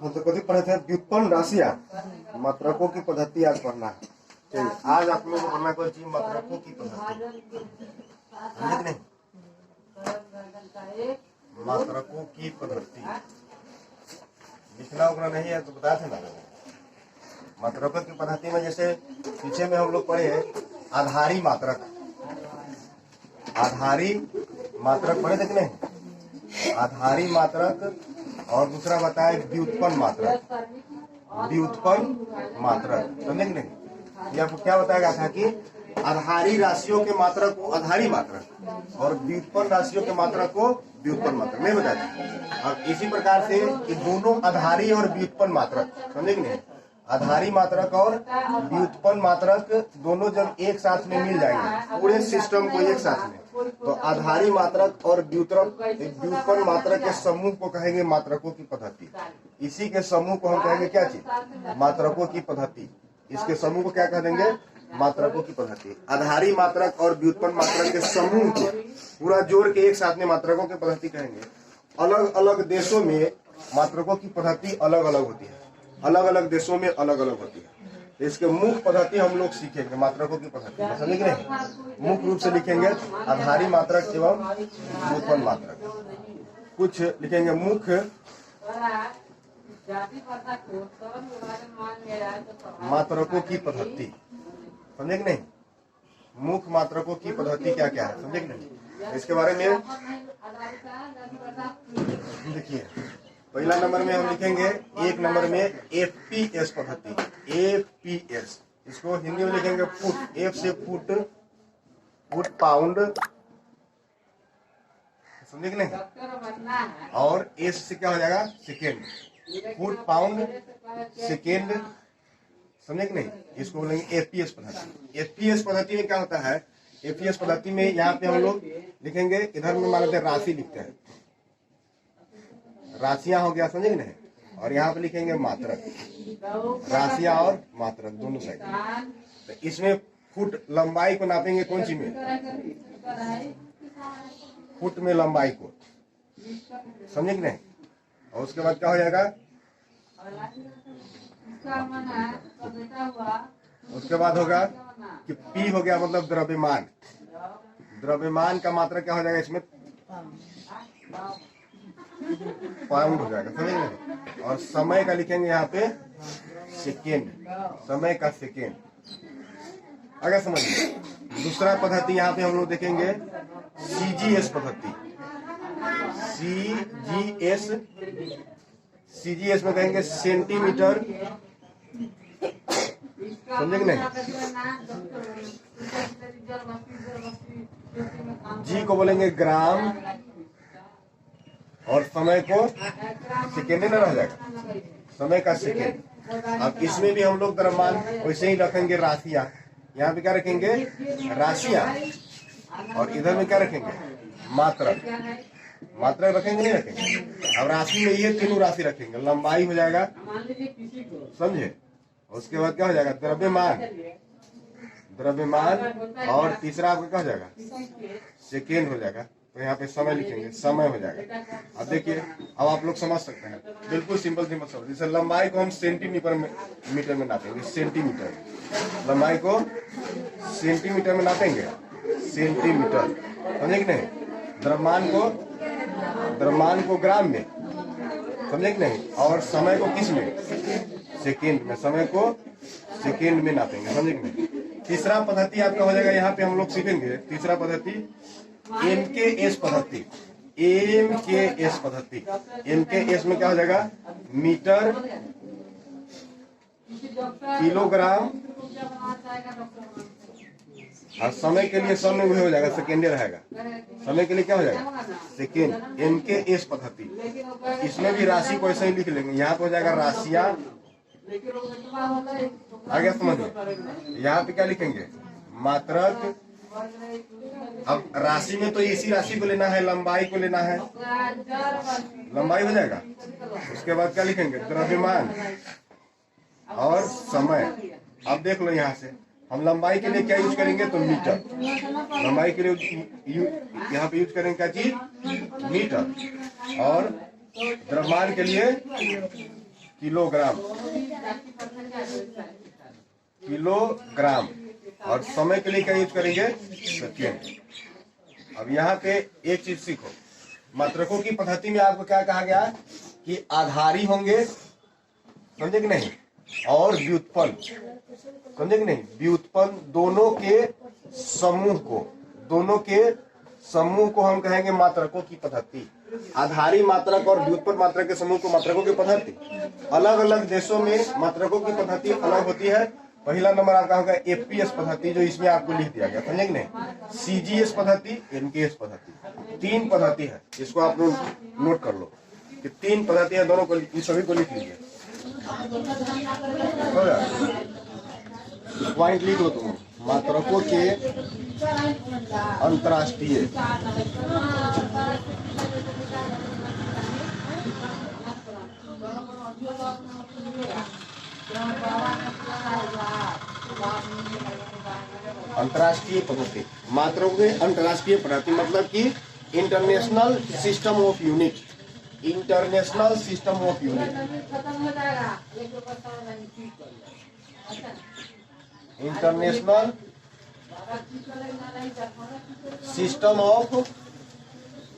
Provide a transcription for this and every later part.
हम तो कभी पढ़े थे व्युत्पन्न राशियां, मात्रकों की पद्धति आज पढ़ना है। चलिए आज आप लोगों को पढ़ना कोई चीज मात्रकों की पद्धति, समझे कि नहीं? मात्रकों की पद्धति लिखना उखना नहीं है तो बता थे ना। मात्रकों की पद्धति में जैसे पीछे में हम लोग पढ़े आधारी मात्रक, आधारी मात्रक पढ़े थे कि नहीं? आधारी मात्रक और दूसरा बताया व्युत्पन्न मात्रक, व्युत्पन्न मात्रक, समझे कि नहीं? ये आपको क्या बताया था कि आधारी राशियों के मात्रक को आधारी मात्रक और व्युत्पन्न राशियों के मात्रक को व्युत्पन्न मात्रक नहीं बताया। और इसी प्रकार से ये दोनों आधारी और व्युत्पन्न मात्रक, समझे कि नहीं? आधारी मात्रक और व्युत्पन्न मात्रक दोनों जब एक साथ में मिल जाएंगे पूरे सिस्टम को एक साथ में, तो आधारी मात्रक और व्युत्पन्न मात्रक के समूह को कहेंगे मात्रकों की पद्धति। इसी के समूह को हम कहेंगे क्या चीज? मात्रकों की पद्धति। इसके समूह को क्या कह देंगे? मात्रकों की पद्धति। आधारी मात्रक और व्युत्पन्न मात्रक के समूह को पूरा जोड़ के एक साथ में मात्रकों की पद्धति कहेंगे। अलग अलग देशों में मात्रकों की पद्धति अलग अलग होती है, अलग अलग देशों में अलग अलग होती है। इसके मुख्य पद्धति हम लोग सीखेंगे मात्रकों की पद्धति, समझे कि नहीं? मुख्य रूप से लिखेंगे आधारी मात्रक एवं व्युत्पन्न मात्रक। कुछ लिखेंगे मुख्य मात्रकों की पद्धति, समझे कि नहीं? मुख्य मात्रकों की पद्धति क्या क्या है, समझे कि नहीं? इसके बारे में देखिए, पहला नंबर में हम लिखेंगे, एक नंबर में एफपीएस पद्धति, एफपीएस। इसको हिंदी में लिखेंगे फुट, एफ से फुट, फुट पाउंड, समझे कि नहीं? और एस से क्या हो जाएगा? सेकेंड, फुट पाउंड सेकेंड, समझे कि नहीं? इसको बोलेंगे एफपीएस पद्धति। एफपीएस पद्धति में क्या होता है? एफपीएस पद्धति में यहाँ पे हम लोग लिखेंगे, इधर में मान लेते हैं राशि लिखते हैं, राशियां हो गया, समझे कि नहीं? और यहाँ पे लिखेंगे मात्रक, राशियां और मात्रक दोनों साइड। तो इसमें फुट लंबाई को नापेंगे कौन सी में? फुट में लंबाई को, समझे कि नहीं? और उसके बाद क्या हो जाएगा? उसके बाद होगा कि पी हो गया मतलब द्रव्यमान, द्रव्यमान का मात्रा क्या हो जाएगा इसमें? पाउंड हो जाएगा, समझ नहीं? और समय का लिखेंगे यहाँ पे सेकेंड, समय का सेकेंड। अगर समझिए दूसरा पद्धति यहाँ पे हम लोग देखेंगे सीजीएस पद्धति, सीजीएस। सीजीएस में कहेंगे सेंटीमीटर, समझे कि नहीं? जी को बोलेंगे ग्राम और समय को सेकेंड में रह जाएगा, समय का सेकेंड। अब इसमें भी हम लोग द्रव्यमान वैसे ही रखेंगे, राशियां। यहाँ पे क्या रखेंगे? राशियां। और इधर में क्या रखेंगे? मात्रक, मात्रक रखेंगे नहीं रखेंगे। अब राशि में ये तीनों राशि रखेंगे, लंबाई हो जाएगा, समझे? उसके बाद क्या हो जाएगा? द्रव्यमान, द्रव्यमान। और तीसरा आपका क्या हो जाएगा? सेकेंड हो जाएगा। तो यहाँ पे समय लिखेंगे, समय हो जाएगा। अब देखिए, अब आप लोग समझ सकते हैं, बिल्कुल सिंपल सिंपल समझ। जैसे लंबाई को हम सेंटीमीटर में नापेंगे, सेंटीमीटर, लंबाई को सेंटीमीटर में नापेंगे, सेंटीमीटर, समझे कि नहीं? द्रव्यमान को ग्राम में, समझे कि नहीं? और समय को किस में? सेकेंड में, समय को सेकेंड में नापेंगे, समझे कि नहीं? तीसरा पद्धति आपका हो जाएगा, यहाँ पे हम लोग सीखेंगे तीसरा पद्धति एमकेएस पद्धति, एमकेएस पद्धति। एमकेएस में क्या हो जाएगा? Metre, kilogram. और समय के लिए समय वही हो जाएगा, सेकेंड रहेगा। समय के लिए क्या हो जाएगा? सेकेंड, एमकेएस पद्धति। इसमें भी राशि को ऐसे ही लिख लेंगे, यहाँ पे हो जाएगा राशियां। आगे समझिए, यहाँ पे क्या लिखेंगे? मात्रक। अब राशि में तो इसी राशि को लेना है, लंबाई को लेना है, लंबाई हो जाएगा। उसके बाद क्या लिखेंगे? द्रव्यमान और समय। अब देख लो यहाँ से, हम लंबाई के लिए क्या यूज करेंगे? तो मीटर। लंबाई के लिए यहाँ पे यूज करेंगे क्या चीज? मीटर। और द्रव्यमान के लिए किलोग्राम, किलोग्राम। और समय के लिए क्या यूज करेंगे? सेकेंड। अब यहाँ पे एक चीज सीखो, मात्रकों की पद्धति में आपको क्या कहा गया कि आधारी होंगे, समझे कि नहीं, और व्युत्पन्न, समझे कि नहीं, व्युत्पन्न दोनों के समूह को हम कहेंगे मात्रकों की पद्धति। आधारी मात्रक और व्युत्पन्न मात्रक के समूह को मात्रकों की पद्धति। अलग अलग देशों में मात्रकों की पद्धति अलग होती है। पहला नंबर आपका होगा एफपीएस पद्धति, जो इसमें आपको लिख दिया गया, समझे कि नहीं, सीजीएस पद्धति, एनकेएस पद्धति। 3 पद्धति है, इसको आप लोग नोट कर लो कि 3 पद्धति है, दोनों को, सभी को लिख लीजिए। पॉइंट लिख लो तुम, मात्रकों के अंतर्राष्ट्रीय पद्धति। मात्रकों के अंतर्राष्ट्रीय पद्धति मतलब कि international system of unit, international system of unit, international system of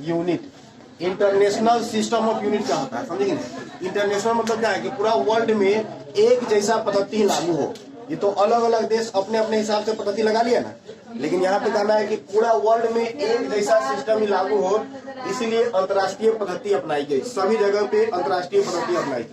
unit. International system of unit क्या होता है, समझेंगे? इंटरनेशनल मतलब क्या है कि पूरा वर्ल्ड में एक जैसा पद्धति लागू हो। ये तो अलग अलग देश अपने अपने हिसाब से पद्धति लगा लिया ना, लेकिन यहाँ पे कहना है कि पूरा वर्ल्ड में एक जैसा सिस्टम ही लागू हो, इसीलिए अंतर्राष्ट्रीय पद्धति अपनाई गई। सभी जगह पे अंतर्राष्ट्रीय पद्धति अपनाई गई,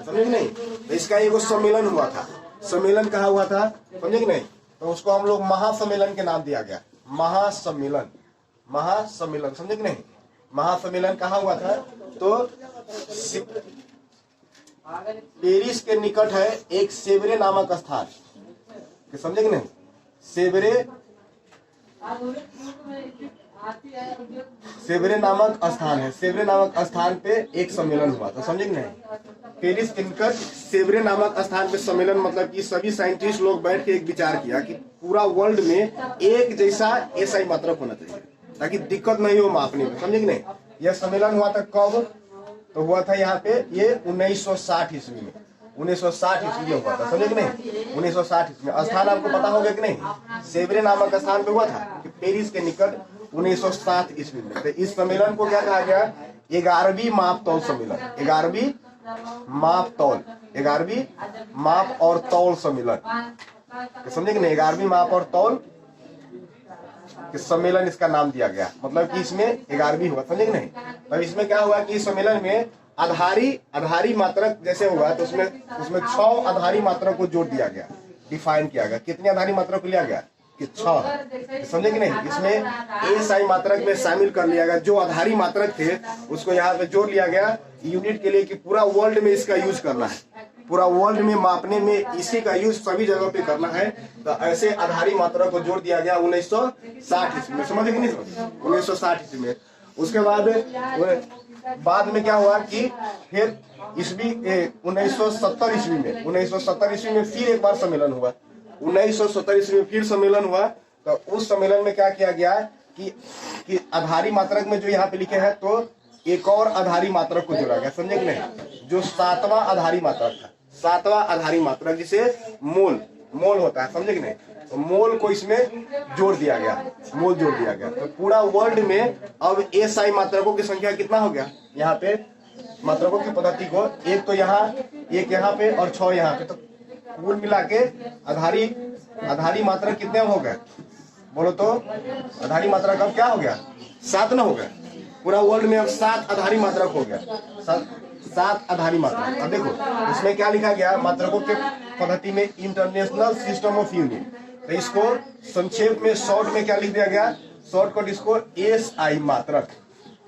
समझे कि नहीं? तो इसका एक सम्मेलन हुआ था, सम्मेलन कहा हुआ था, समझे कि नहीं? तो उसको हम लोग महासम्मेलन के नाम दिया गया, महासम्मेलन, महासम्मेलन, समझे कि नहीं? महासम्मेलन कहा हुआ था, तो पेरिस के निकट है एक सेवरे नामक स्थान, समझे कि नहीं? सेवरे नामक स्थान है, सेवरे नामक स्थान पे एक सम्मेलन हुआ था, समझे कि नहीं? पेरिस के निकट सेवरे नामक स्थान पे सम्मेलन मतलब कि सभी साइंटिस्ट लोग बैठ के एक विचार किया कि पूरा वर्ल्ड में एक जैसा एसआई मात्रक होना चाहिए ताकि दिक्कत नहीं हो मापने में, समझे कि नहीं? यह सम्मेलन हुआ था कब? तो हुआ था यहाँ पे ये 1960 ईस्वी में, 1960 ईस्वी में हुआ था, समझे कि नहीं? 1960 ईस्वी में। स्थान आपको पता होगा कि नहीं? सेवरे नामक स्थान पे हुआ था कि पेरिस के निकट 1960 ईस्वी में। तो इस सम्मेलन को क्या कहा गया? 11वीं माप तौल सम्मेलन, 11वीं माप तौल, 11वीं माप और तौल सम्मेलन, समझे कि नहीं? 11वीं माप और तौल सम्मेलन इसका नाम दिया गया, मतलब कि इसमें 11वीं हुआ, समझे कि नहीं? तब इसमें क्या हुआ कि इस सम्मेलन में आधारी मात्रक जैसे हुआ तो उसमें 6 आधारी मात्रक को जोड़ दिया गया, डिफाइन किया गया। कितने आधारी मात्रक को लिया गया? कि 6, समझे कि नहीं? इसमें एसआई मात्रक में शामिल कर लिया गया, जो आधारी मात्रक थे उसको यहाँ पे जोड़ लिया गया यूनिट के लिए कि पूरा वर्ल्ड में इसका यूज करना है, पूरा वर्ल्ड में मापने में इसी का यूज सभी जगह पे करना है। तो ऐसे आधारी मात्रक को जोड़ दिया गया 1960 ईस्वी में, समझे कि नहीं? 1960 ईस्वी में। उसके बाद में क्या हुआ कि फिर ईस्वी 1970 ईस्वी में, 1970 ईस्वी में फिर एक बार सम्मेलन हुआ, 1970 ईस्वी में फिर सम्मेलन हुआ। तो उस सम्मेलन में क्या किया गया कि आधारी मात्रक में जो यहाँ पे लिखे हैं तो एक और आधारी मात्रक को जोड़ा गया, समझे कि नहीं? जो 7वां आधारी मात्रक था, 7वां आधारी मात्रक जिसे मोल होता है, समझे कि नहीं? तो मोल को इसमें जोड़ दिया गया, मोल जोड़ दिया गया। तो पूरा वर्ल्ड में अब एसआई मात्रकों की संख्या कितना हो गया? यहाँ पे मात्रकों की पद्धति को एक तो यहाँ, एक यहाँ पे और 6 यहाँ पे, तो कुल मिला के आधारी मात्रक कितने हो गए? बोलो तो आधारी मात्रक अब क्या हो गया? 7 ना हो गया। पूरा वर्ल्ड में अब 7 आधारी मात्रक हो गया, 7 आधारी मात्रक। अब देखो इसमें क्या लिखा गया? मात्रकों के पद्धति में इंटरनेशनल सिस्टम ऑफ यूनिट। तो इसको संक्षेप में शॉर्ट में क्या लिख दिया गया? शॉर्टकट इसको एसआई मात्रक,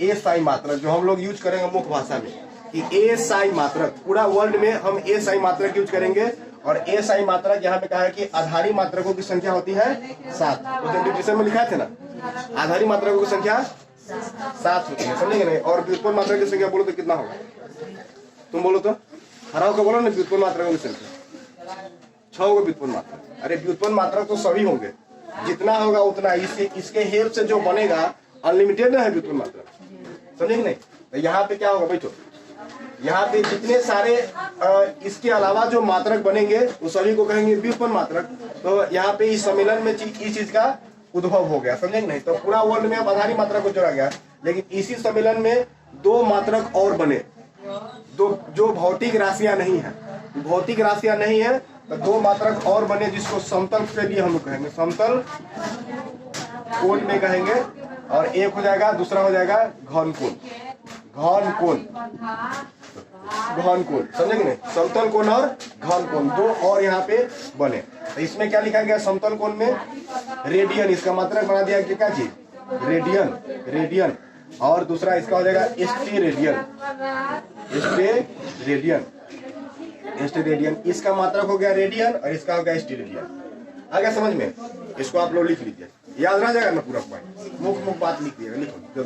एसआई मात्रक जो हम लोग यूज करेंगे मुख्य भाषा में कि एसआई मात्रक। पूरा वर्ल्ड में हम एसआई मात्रक यूज करेंगे। और एसआई मात्रक यहाँ पे कहा है कि आधारी मात्रकों की संख्या होती है 7। तो डिफिनेशन में लिखा थे ना, आधारी मात्रकों की संख्या 7 होती है, समझेंगे नहीं? और व्युत्पन्न मात्रा की संख्या बोलो तो कितना होगा? तुम बोलो तो, हराओ का बोलो ना। व्युत्पन्न मात्रा की संख्या 6 होगा व्युत्पन्न मात्रा। अरे व्युत्पन्न मात्रा तो सभी होंगे, जितना होगा उतना। इसके हेल्प से जो बनेगा अनलिमिटेड है व्युत्पन्न मात्रा, समझे कि नहीं? तो यहाँ पे क्या होगा? बैठो, यहाँ पे जितने सारे इसके अलावा जो मात्रक बनेंगे वो सभी को कहेंगे व्युत्पन्न मात्रक। तो यहाँ पे इस सम्मेलन में इस चीज का उद्भव हो गया, समझे नहीं? तो पूरा वर्ल्ड में अब आधारी मात्रक को जोड़ा गया, लेकिन इसी सम्मेलन में दो मात्रक और बने, दो जो भौतिक राशियां नहीं है, भौतिक राशियां नहीं है तो दो मात्रक और बने जिसको समतल के लिए हम लोग कहेंगे, समतल कोण में कहेंगे। और एक हो जाएगा, दूसरा हो जाएगा घन कोण, घन कोण, घन कोण, समझे कि नहीं? समतल कोण और घन कोण दो और यहाँ पे बने। तो इसमें क्या लिखा गया? समतल कोण में रेडियन, इसका मात्रक बना दिया क्या चीज? Radian, radian. और दूसरा इसका हो जाएगा स्टेरेडियन, स्टेरेडियन, स्टेरेडियन। इसका मात्रक हो गया रेडियन और इसका हो गया स्टेरेडियन। आ गया समझ में? इसको आप लोग लिख लीजिए, याद रह जाएगा ना पूरा पॉइंट, मुख्य बात लिख दिएगा, लिखो।